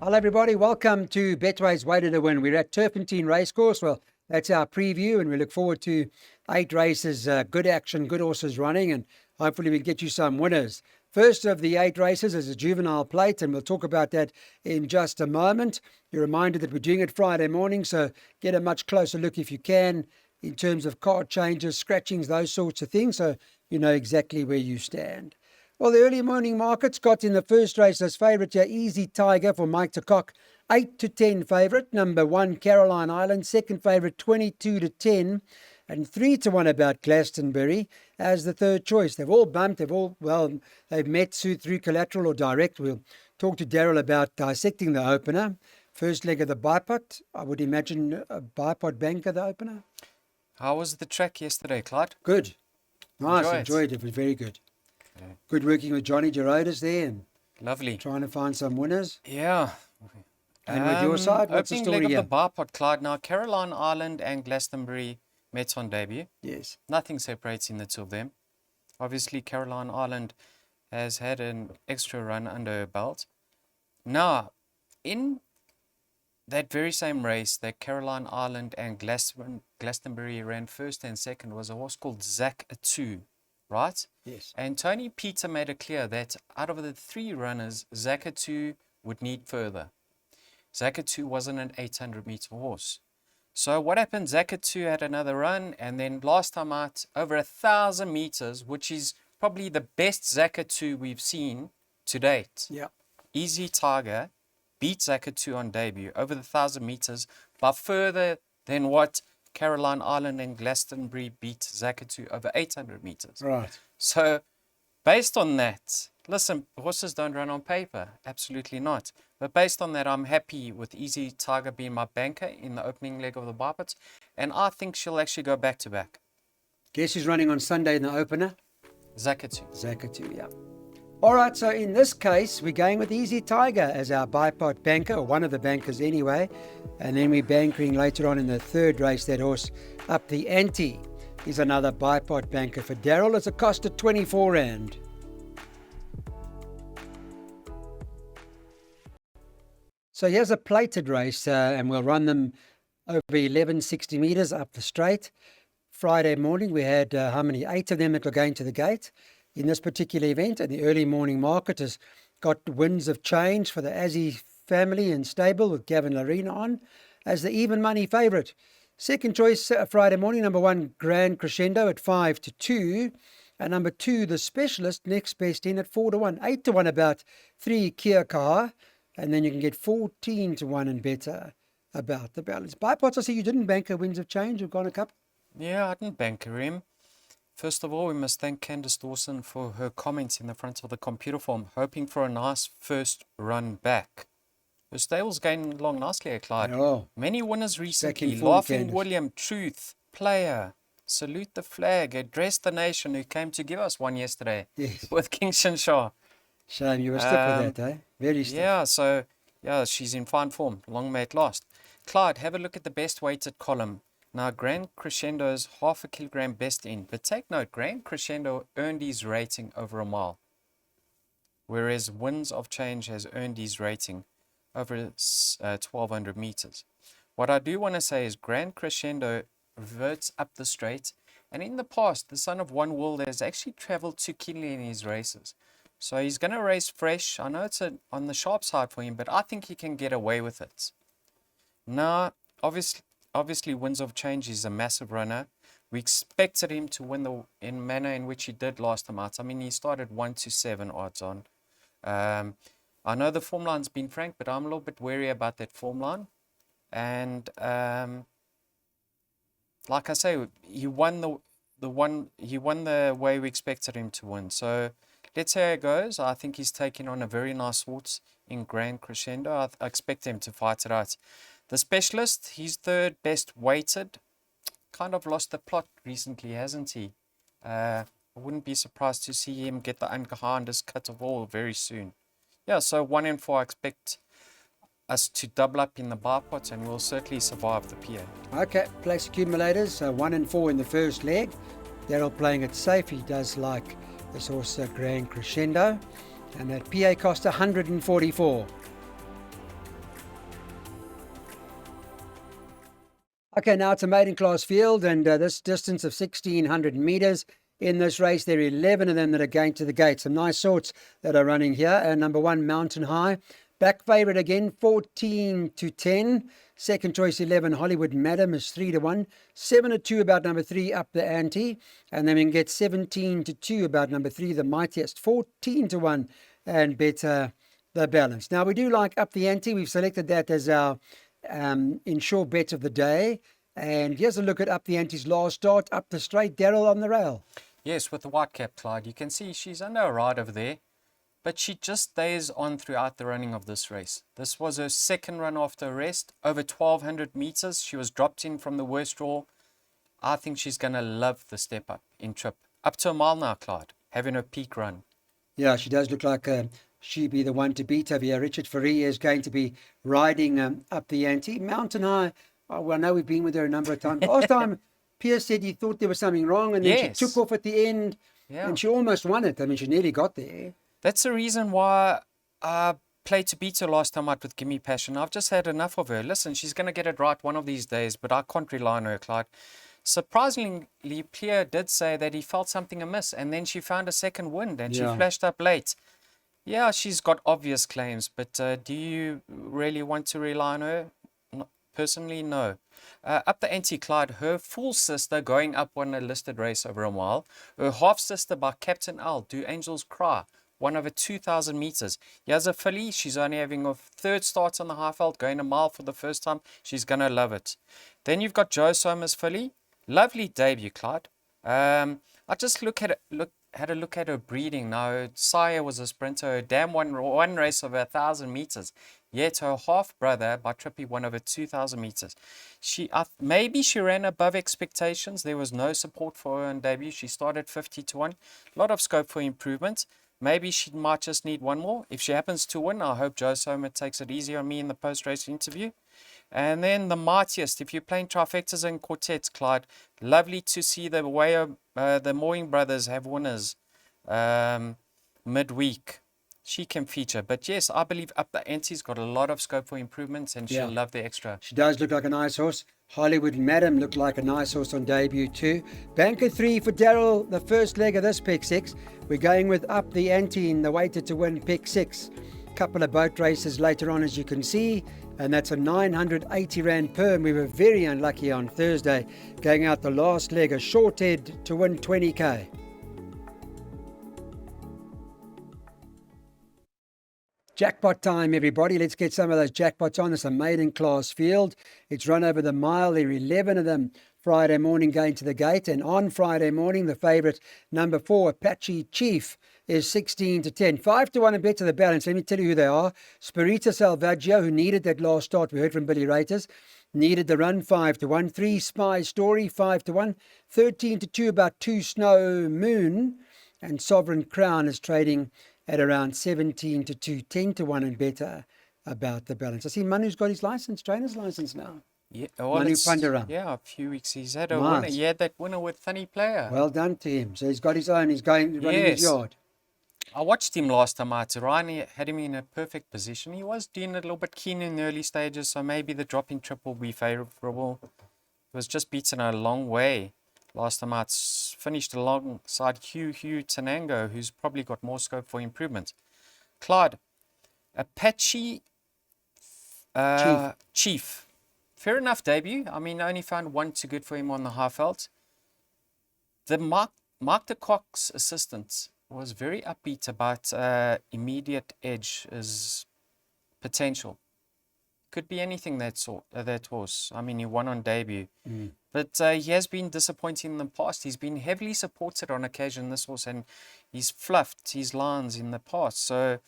Hello, everybody. Welcome to Betway's Way to the Win. We're at Turffontein Racecourse. Well, that's our preview, and we look forward to 8 races, good action, good horses running, and hopefully we get you some winners. First of the 8 races is a Juvenile plate, and we'll talk about that in just a moment. You're reminded that we're doing it Friday morning, so get a much closer look if you can in terms of card changes, scratchings, those sorts of things, so you know exactly where you stand. Well, the early morning markets got in the first race as favourite here, Easy Tiger for Mike de Kock, 8 to 10 favourite. Number 1, Caroline Island, second favourite, 22 to 10. And 3 to 1 about Glastonbury as the third choice. They've all bumped, they've met through collateral or direct. We'll talk to Daryl about dissecting the opener. First leg of the bipod, I would imagine a bipod banker, the opener. How was the track yesterday, Clyde? Good. Nice, enjoyed it. It was very good. Okay. Good working with Johnny Gerodas there and lovely. Trying to find some winners. Yeah. And with your side, what's the story opening leg here? of the bipod, Clyde. Now, Caroline Island and Glastonbury met on debut. Yes. Nothing separating the two of them. Obviously, Caroline Island has had an extra run under her belt. Now, in that very same race that Caroline Island and Glastonbury ran first and second was a horse called Jackpot, right? Yes. And Tony Peter made it clear that out of the 3 runners, Jackpot would need further. Jackpot wasn't an 800-meter horse. So what happened? Jackpot had another run, and then last time out, over 1,000 meters, which is probably the best Jackpot we've seen to date. Yeah. Easy Tiger beat Jackpot on debut over the 1,000 meters by further than what Caroline Island and Glastonbury beat Jackpot over 800 meters. Right. So based on that, listen, horses don't run on paper. Absolutely not. But based on that, I'm happy with Easy Tiger being my banker in the opening leg of the bipods. And I think she'll actually go back to back. Guess who's running on Sunday in the opener? Jackpot. Jackpot, yeah. All right, so in this case, we're going with Easy Tiger as our bipod banker, or one of the bankers anyway. And then we're bankering later on in the third race, that horse up the ante. He's another bipod banker for Daryl. It's a cost of 24 Rand. So here's a plated race, and we'll run them over 1160 metres up the straight. Friday morning, we had how many? 8 of them that were going to the gate in this particular event. And the early morning market has got winds of change for the Azzy family and stable with Gavin Larena on as the even money favourite. Second choice Friday morning, number 1, Grand Crescendo at 5 to 2. And number 2, the specialist, next best in at 4 to 1. 8 to 1 about 3, Kia Car. And then you can get 14 to 1 and better about the balance. Bipods, I see you didn't bank her winds of change. You've gone a couple. Yeah, I didn't banker him. First of all, we must thank Candice Dawson for her comments in the front of the computer form, hoping for a nice first run back. Her stable's going along nicely, Clyde. Oh, many winners recently. form, Laughing Candice. William, Truth, Player, Salute the Flag, Address the Nation, who came to give us one yesterday yes. with King Shinshaw. Shame you were stiff with that, eh? Very stiff. Yeah, she's in fine form. Long may it last. Clyde, have a look at the best weighted column. Now, Grand Crescendo's half a kilogram best in. But take note, Grand Crescendo earned his rating over a mile, whereas Winds of Change has earned his rating over 1,200 meters. What I do want to say is Grand Crescendo reverts up the straight. And in the past, the son of One World has actually traveled too keenly in his races. So he's going to race fresh. I know it's on the sharp side for him, but I think he can get away with it. Now, obviously, Winds of Change is a massive runner. We expected him to win in manner in which he did last time out. I mean, he started 1 to 7 odds on. I know the form line's been frank, but I'm a little bit wary about that form line. And like I say, he won the way we expected him to win. So let's see how it goes. I think he's taking on a very nice horse in Grand Crescendo. I expect him to fight it out. The specialist, he's third best weighted. Kind of lost the plot recently, hasn't he? I wouldn't be surprised to see him get the ungehandest cut of all very soon. Yeah, so 1 and 4, I expect us to double up in the bipods, and we'll certainly survive the PA. Okay, place accumulators. So 1 and 4 in the first leg. Daryl playing it safe. He does like this horse Grand Crescendo. And that PA cost 144. Okay, now it's a maiden class field, and this distance of 1,600 meters. In this race, there are 11 of them that are going to the gate. Some nice sorts that are running here. And number 1, Mountain High. Back favourite again, 14 to 10. Second choice, 11, Hollywood Madam is 3 to 1. 7 to 2 about number 3, Up the Ante. And then we can get 17 to 2 about number 3, The Mightiest. 14 to 1 and Better the Balance. Now, we do like Up the Ante. We've selected that as our insure bet of the day. And here's a look at Up the Ante's last start, up the straight, Daryl on the rail. Yes, with the white cap, Clyde. You can see she's under a ride over there, but she just stays on throughout the running of this race. This was her second run after a rest, over 1,200 meters. She was dropped in from the worst draw. I think she's going to love the step up in trip. Up to a mile now, Clyde, having her peak run. Yeah, she does look like she'd be the one to beat over here. Richard Ferrier is going to be riding Up the Ante. Mountain High, oh, well, I know we've been with her a number of times. Last time, Pierce said he thought there was something wrong, and then Yes. she took off at the end, Yeah. and she almost won it. I mean, she nearly got there. That's the reason why I played to beat her last time out with Gimme Passion. I've just had enough of her. Listen, she's going to get it right one of these days, but I can't rely on her, Clyde. Surprisingly, Pierre did say that he felt something amiss, and then she found a second wind, and she Yeah. flashed up late. Yeah, she's got obvious claims, but do you really want to rely on her? Personally, no. Up the Ante, Clyde, her full sister going up won a listed race over a mile. Her half sister by Captain Al, Do Angels Cry, won over 2,000 meters. Here's a filly. She's only having a third start on the high-felt, going a mile for the first time. She's going to love it. Then you've got Joe Somers' filly. Lovely debut, Clyde. I just had a look at her breeding. Now, her sire was a sprinter. Her dam won one race over 1,000 meters. Yet her half-brother, by Trippy, won over 2,000 meters. Maybe she ran above expectations. There was no support for her on debut. She started 50 to 1. A lot of scope for improvement. Maybe she might just need one more. If she happens to win, I hope Joe Somer takes it easy on me in the post-race interview. And then the Mightiest. If you're playing trifectas and quartets, Clyde, lovely to see the way the Mooring brothers have winners midweek. She can feature. But yes, I believe Up the Ante's got a lot of scope for improvements, and she'll love the extra. She does look like a nice horse. Hollywood Madam looked like a nice horse on debut too. Banker 3 for Daryl, the first leg of this pick 6. We're going with Up the Ante in the weighted to win pick 6. Couple of boat races later on, as you can see, and that's a 980 Rand per. And we were very unlucky on Thursday, going out the last leg, a short head to win 20k. Jackpot time, everybody. Let's get some of those jackpots on. It's a maiden class field. It's run over the mile. There are 11 of them Friday morning going to the gate. And on Friday morning, the favourite, number 4, Apache Chief, is 16 to 10. 5 to 1 and Better the Balance. Let me tell you who they are. Spirita Salvaggio, who needed that last start. We heard from Billy Raters. Needed the run, 5 to 1. 3 Spy Story, 5 to 1. 13 to 2 about 2 Snow Moon. And Sovereign Crown is trading at around 17 to 2, 10 to 1 and Better About the Balance. I see Manu's got his license, trainer's license now. Yeah, Manu Pandera. Yeah, a few weeks. He's had a Nice. winner. He had that winner with Funny Player. Well done to him. So he's got his own. He's running his Yes. yard. I watched him last time out. Ryan had him in a perfect position. He was doing it a little bit keen in the early stages, so maybe the dropping trip will be favourable. He was just beaten a long way last time out. Finished alongside Hugh Tanango, who's probably got more scope for improvement. Clyde, Apache Chief. Fair enough debut. I mean, I only found one too good for him on the Highveld. The Mark de Kock's assistant was very upbeat about immediate edge's potential. Could be anything that horse. I mean, he won on debut. But he has been disappointing in the past. He's been heavily supported on occasion, this horse, and he's fluffed his lines in the past. So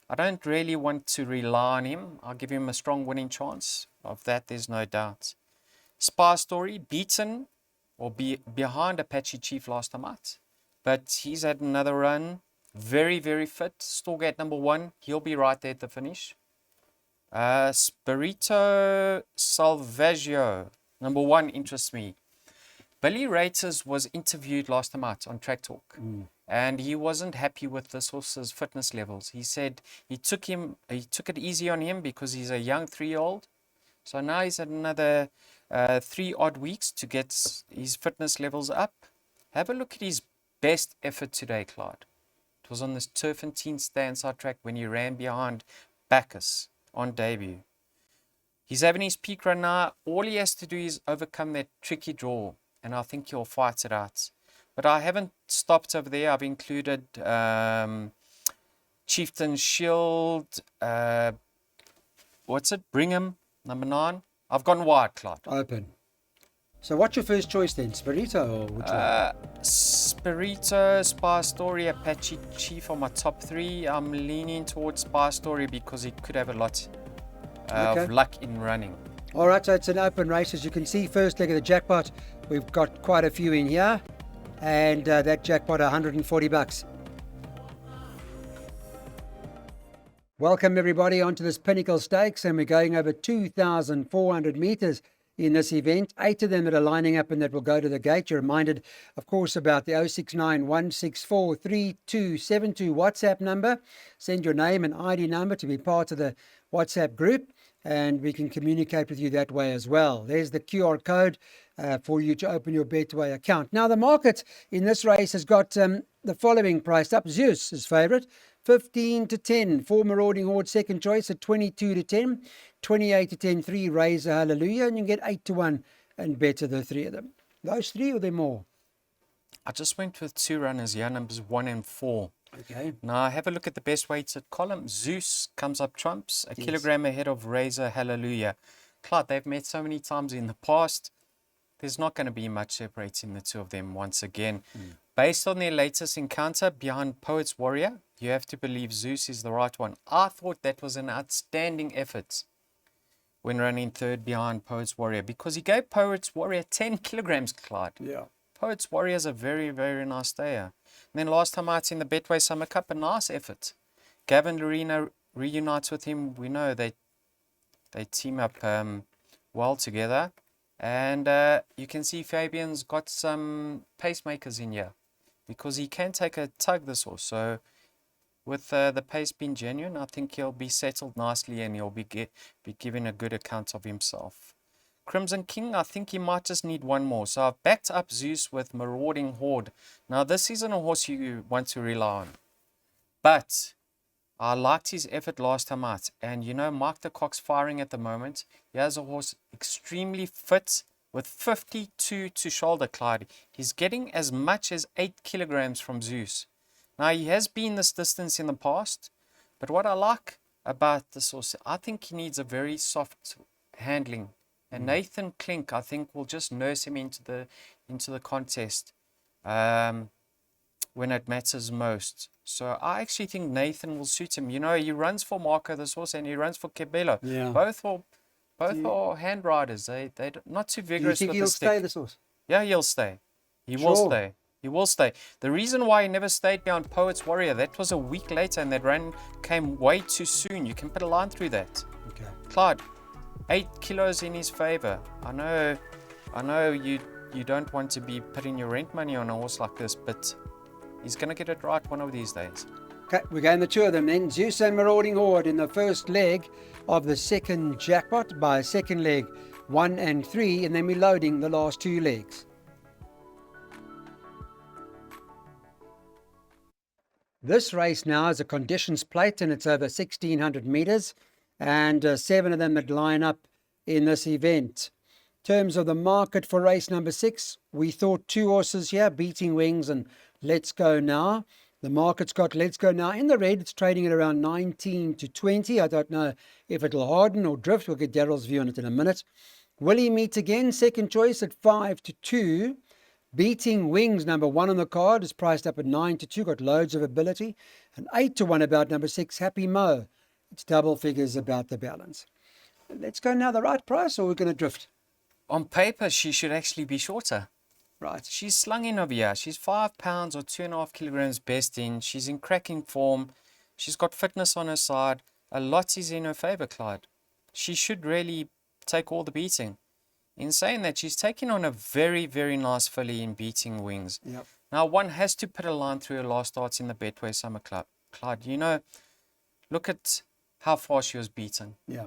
I don't really want to rely on him. I'll give him a strong winning chance. Of that, there's no doubt. Spy Story, beaten or behind Apache Chief last time out. But he's had another run. Very, very fit. Storgate number 1. He'll be right there at the finish. Spirito Salvaggio, number 1, interests me. Billy Raters was interviewed last time out on Track Talk, and he wasn't happy with this horse's fitness levels. He said he took it easy on him because he's a young 3-year-old. So now he's at another 3 odd weeks to get his fitness levels up. Have a look at his best effort today, Clyde. It was on this Turffontein stand-side track when he ran behind Bacchus on debut. He's having his peak run now. All he has to do is overcome that tricky draw, and I think he'll fight it out. But I haven't stopped over there. I've included Chieftain Shield, Brigham, number 9. I've gone wide, Clyde. Open. So what's your first choice then? Spirito or which one? Spirito, Spy Story, Apache Chief are my top 3. I'm leaning towards Spy Story because it could have a lot of luck in running. All right, so it's an open race. As you can see, first leg of the Jackpot, we've got quite a few in here. And that Jackpot, $140. Welcome everybody onto this Pinnacle Stakes, and we're going over 2,400 metres in this event. 8 of them that are lining up and that will go to the gate. You're reminded, of course, about the 069-164-3272 WhatsApp number. Send your name and ID number to be part of the WhatsApp group, and we can communicate with you that way as well. There's the QR code for you to open your Betway account. Now, the market in this race has got the following priced up. Zeus is favourite, 15 to 10. 4 Marauding Horde second choice at 22 to 10. 28 to 10, 3 Razor Hallelujah, and you can get 8 to 1 and better the 3 of them. Those 3 or there more? I just went with 2 runners here, numbers 1 and 4. Okay. Now have a look at the best weights at column. Zeus comes up trumps, a kilogram ahead of Razor Hallelujah. Clyde, they've met so many times in the past. There's not going to be much separating the 2 of them once again. Based on their latest encounter behind Poet's Warrior, you have to believe Zeus is the right one. I thought that was an outstanding effort when running third behind Poet's Warrior, because he gave Poet's Warrior 10 kilograms, Clyde. Yeah. Poet's Warrior is a very, very nice stayer. And then last time out in the Betway Summer Cup, a nice effort. Gavin Lorena reunites with him. We know they team up well together. And you can see Fabian's got some pacemakers in here, because he can take a tug this horse. So with the pace being genuine, I think he'll be settled nicely and he'll be giving a good account of himself. Crimson King, I think he might just need one more. So I've backed up Zeus with Marauding Horde. Now this isn't a horse you want to rely on, but I liked his effort last time out. And you know, Mark the Cock's firing at the moment. He has a horse extremely fit with 52 to shoulder, Clyde. He's getting as much as 8 kilograms from Zeus. Now, he has been this distance in the past, but what I like about this horse, I think he needs a very soft handling. And Nathan Klink, I think, will just nurse him into the contest when it matters most. So I actually think Nathan will suit him. You know, he runs for Marco, this horse, and he runs for Cabello. Yeah. Both are hand riders. They're not too vigorous. Do you think he'll stay this horse? Yeah, he'll stay. He will stay. He will stay. The reason why he never stayed behind Poet's Warrior, that was a week later, and that run came way too soon. You can put a line through that. Okay. Clyde, 8 kilos in his favor. I know you don't want to be putting your rent money on a horse like this, but he's going to get it right one of these days. Okay, we're going the 2 of them then. Zeus and Marauding Horde in the first leg of the second Jackpot. By second leg, 1 and 3, and then we're loading the last 2 legs. This race now is a conditions plate, and it's over 1,600 metres, and 7 of them that line up in this event. In terms of the market for race number 6, we thought 2 horses here, Beating Wings and Let's Go Now. The market's got Let's Go Now in the red. It's trading at around 19 to 20. I don't know if it'll harden or drift. We'll get Darryl's view on it in a minute. Will he meet again? Second choice at 5 to 2. Beating Wings, number 1 on the card, is priced up at 9 to 2. Got loads of ability. And 8 to 1 about number 6, Happy Mo. It's double figures about the balance. Let's Go Now the right price, or we're going to drift? On paper, she should actually be shorter. Right. She's slung in over here. She's 5 pounds or 2.5 kilograms best in. She's in cracking form. She's got fitness on her side. A lot is in her favor, Clyde. She should really take all the beating. In saying that, she's taking on a very, very nice filly in Beating Wings. Yep. Now, one has to put a line through her last starts in the Betway Summer Club. Clyde, you know, look at how far she was beaten. Yeah.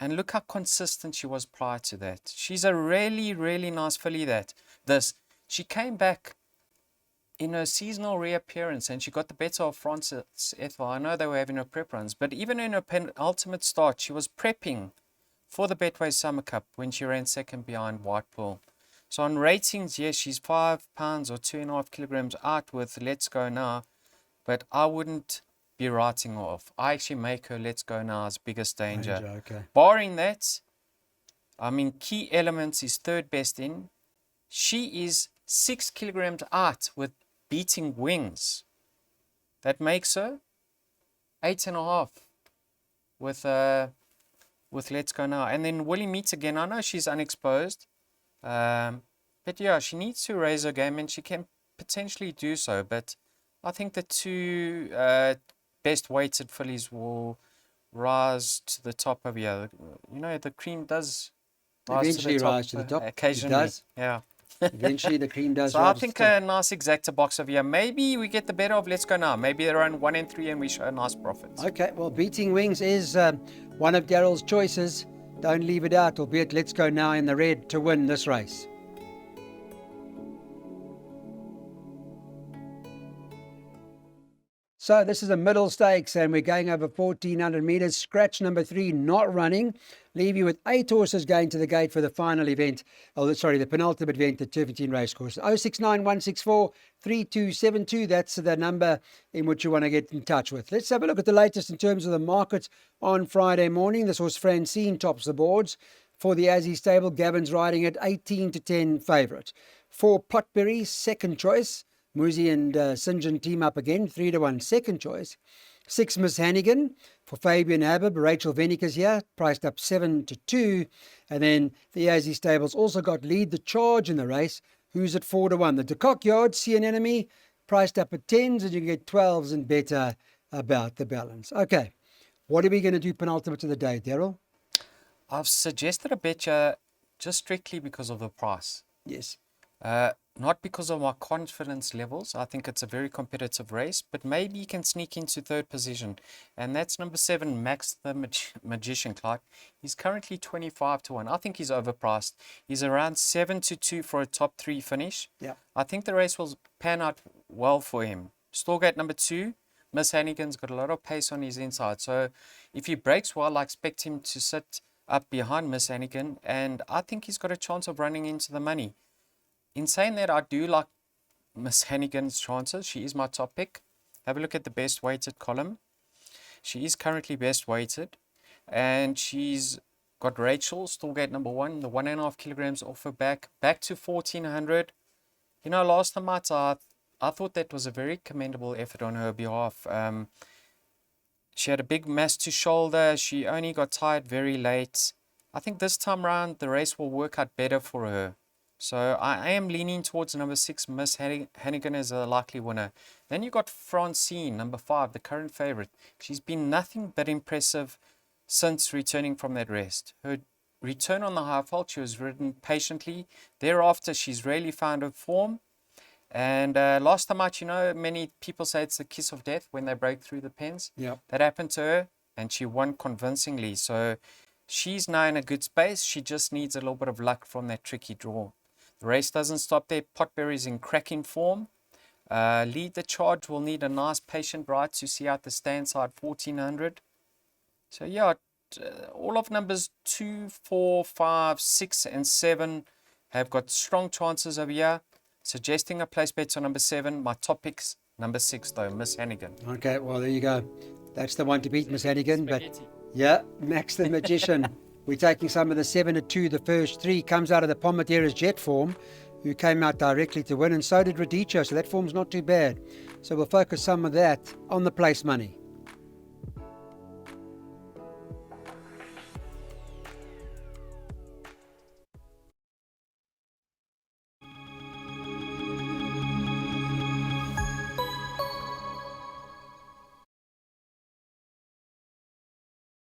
And look how consistent she was prior to that. She's a really, really nice filly she came back in her seasonal reappearance and she got the better of Frances Ethel. I know they were having her prep runs, but even in her penultimate start, she was prepping for the Betway Summer Cup when she ran second behind White Pearl. So on ratings, yes, she's 5 pounds or 2.5 kilograms out with Let's Go Now, but I wouldn't be writing her off. I actually make her Let's Go Now's biggest danger. Okay. Barring that, I mean, key elements is third best in. She is 6 kilograms out with Beating Wings. That makes her 8.5 with Let's Go Now. And then Willie Meets Again. I know she's unexposed. But yeah, she needs to raise her game and she can potentially do so. But I think the two best weighted fillies will rise to the top of here. You know, the cream does eventually rise to the top. Occasionally. It does. Yeah. Eventually the cream does So rise I to think the top. a nice exacta box of here. Maybe we get the better of Let's Go Now. Maybe they run 1 and 3 and we show a nice profit. Okay, well, Beating Wings is one of Daryl's choices. Don't leave it out, albeit Let's Go Now in the red to win this race. So this is a middle stakes and we're going over 1,400 metres. Scratch number 3 not running. Leave you with 8 horses going to the gate for the final event. The penultimate event at Turffontein Racecourse. 069164 3272. That's the number in which you want to get in touch with. Let's have a look at the latest in terms of the markets on Friday morning. This horse Francine tops the boards for the Aussie stable. Gavin's riding at 18-10 favourite. 4 Potberry, second choice. Muzi and St. John team up again, 3-1 second choice. 6 Miss Hannigan for Fabian Habib. Rachel Venica's here, priced up 7-2. And then the Aussie stables also got Lead the Charge in the race, who's at 4-1. The De Kock Yard, See an Enemy, priced up at 10s, and you can get 12s and better about the balance. Okay, what are we going to do penultimate of the day, Daryl? I've suggested a betcha just strictly because of the price. Yes. Not because of my confidence levels. I think it's a very competitive race, but maybe you can sneak into third position. And that's number 7, Max the Magician, Clark. He's currently 25-1. I think he's overpriced. He's around 7-2 for a top 3 finish. Yeah. I think the race will pan out well for him. Stallgate number 2, Miss Hannigan's got a lot of pace on his inside. So if he breaks well, I expect him to sit up behind Miss Hannigan. And I think he's got a chance of running into the money. In saying that, I do like Miss Hannigan's chances. She is my top pick. Have a look at the best weighted column. She is currently best weighted. And she's got Rachel, Stallgate number 1, the 1.5 kilograms off her back to 1,400. You know, last time I thought that was a very commendable effort on her behalf. She had a big mass to shoulder. She only got tired very late. I think this time round, the race will work out better for her. So I am leaning towards number 6, Miss Hannigan, as a likely winner. Then you got Francine, number 5, the current favourite. She's been nothing but impressive since returning from that rest. Her return on the high fault, she was ridden patiently. Thereafter, she's really found her form. And last time out, you know, many people say it's the kiss of death when they break through the pens. Yeah. That happened to her, and she won convincingly. So she's now in a good space. She just needs a little bit of luck from that tricky draw. The race doesn't stop there. Potberry's in cracking form. Lead the Charge will need a nice patient ride to see out the stand side 1,400. So yeah, all of numbers 2, 4, 5, 6 and 7 have got strong chances over here. Suggesting a place bet on number 7. My top picks, number 6 though, Miss Hannigan. Okay, well, there you go. That's the one to beat, Miss Hannigan. Spaghetti. But yeah, Max the Magician. We're taking some of the 7-2. The first 3 comes out of the Pomatera's Jet form, who came out directly to win, and so did Radicho, so that form's not too bad. So we'll focus some of that on the place money.